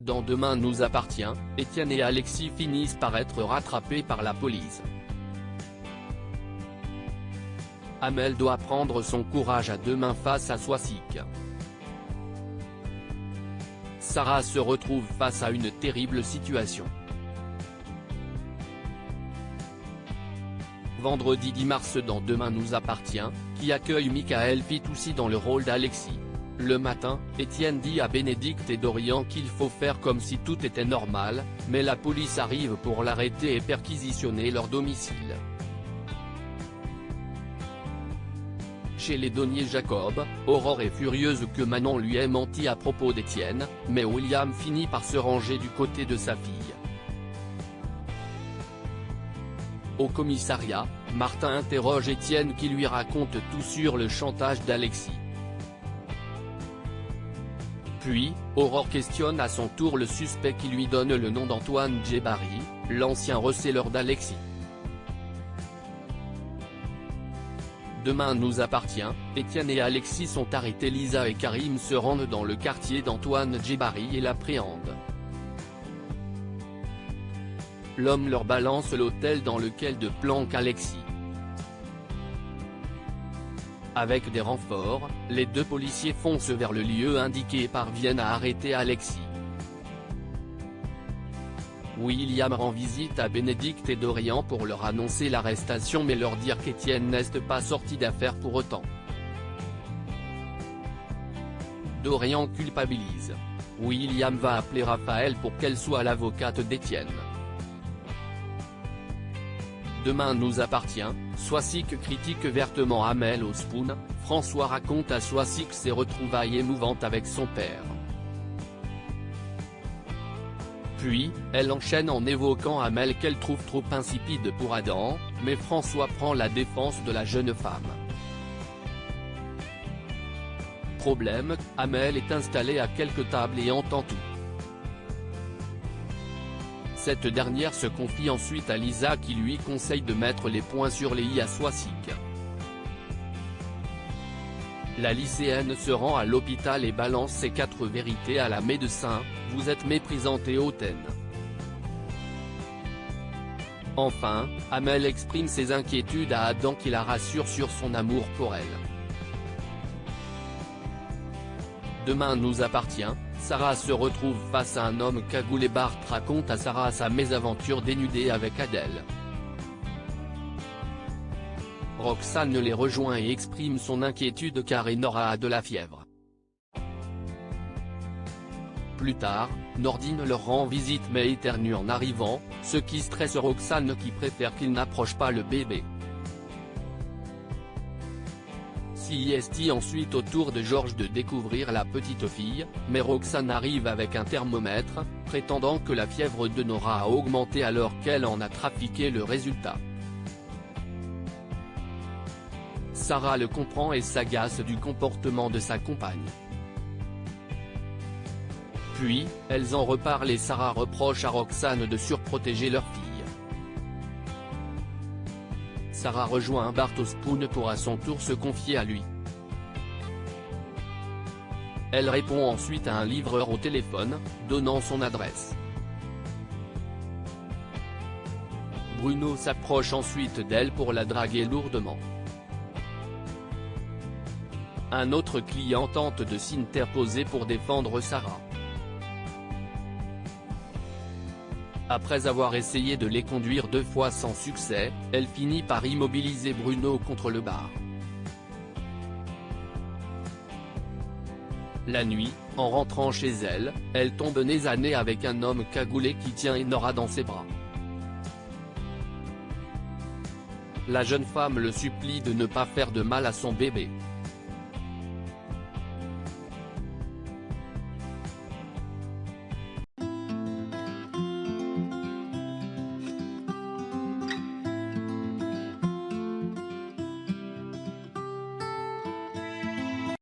Dans Demain nous appartient, Étienne et Alexis finissent par être rattrapés par la police. Amel doit prendre son courage à deux mains face à Soisic. Sarah se retrouve face à une terrible situation. Vendredi 10 mars dans Demain nous appartient, qui accueille Michael Fitoussi dans le rôle d'Alexis. Le matin, Étienne dit à Bénédicte et Dorian qu'il faut faire comme si tout était normal, mais la police arrive pour l'arrêter et perquisitionner leur domicile. Chez les Donnier Jacob, Aurore est furieuse que Manon lui ait menti à propos d'Étienne, mais William finit par se ranger du côté de sa fille. Au commissariat, Martin interroge Étienne qui lui raconte tout sur le chantage d'Alexis. Puis, Aurore questionne à son tour le suspect qui lui donne le nom d'Antoine Djebari, l'ancien receleur d'Alexis. Demain nous appartient, Étienne et Alexis sont arrêtés. Lisa et Karim se rendent dans le quartier d'Antoine Djebari et l'appréhendent. L'homme leur balance l'hôtel dans lequel de planque Alexis. Avec des renforts, les deux policiers foncent vers le lieu indiqué et parviennent à arrêter Alexis. William rend visite à Bénédicte et Dorian pour leur annoncer l'arrestation mais leur dire qu'Étienne n'est pas sorti d'affaire pour autant. Dorian culpabilise. William va appeler Raphaël pour qu'elle soit l'avocate d'Étienne. Demain nous appartient, Soisic critique vertement Amel au Spoon, François raconte à Soisic ses retrouvailles émouvantes avec son père. Puis, elle enchaîne en évoquant Amel qu'elle trouve trop insipide pour Adam, mais François prend la défense de la jeune femme. Problème, Amel est installée à quelques tables et entend tout. Cette dernière se confie ensuite à Lisa qui lui conseille de mettre les points sur les i à Soisic. La lycéenne se rend à l'hôpital et balance ses 4 vérités à la médecin, « Vous êtes méprisante et hautaine ». Enfin, Amel exprime ses inquiétudes à Adam qui la rassure sur son amour pour elle. Demain nous appartient, Sarah se retrouve face à un homme cagoulé. Bart raconte à Sarah sa mésaventure dénudée avec Adèle. Roxane les rejoint et exprime son inquiétude car Enora a de la fièvre. Plus tard, Nordine leur rend visite mais éternue en arrivant, ce qui stresse Roxane qui préfère qu'il n'approche pas le bébé. C'est ensuite au tour de Georges de découvrir la petite fille, mais Roxane arrive avec un thermomètre, prétendant que la fièvre de Nora a augmenté alors qu'elle en a trafiqué le résultat. Sarah le comprend et s'agace du comportement de sa compagne. Puis, elles en reparlent et Sarah reproche à Roxane de surprotéger leur fille. Sarah rejoint Bart au Spoon pour à son tour se confier à lui. Elle répond ensuite à un livreur au téléphone, donnant son adresse. Bruno s'approche ensuite d'elle pour la draguer lourdement. Un autre client tente de s'interposer pour défendre Sarah. Après avoir essayé de les conduire 2 fois sans succès, elle finit par immobiliser Bruno contre le bar. La nuit, en rentrant chez elle, elle tombe nez à nez avec un homme cagoulé qui tient Enora dans ses bras. La jeune femme le supplie de ne pas faire de mal à son bébé.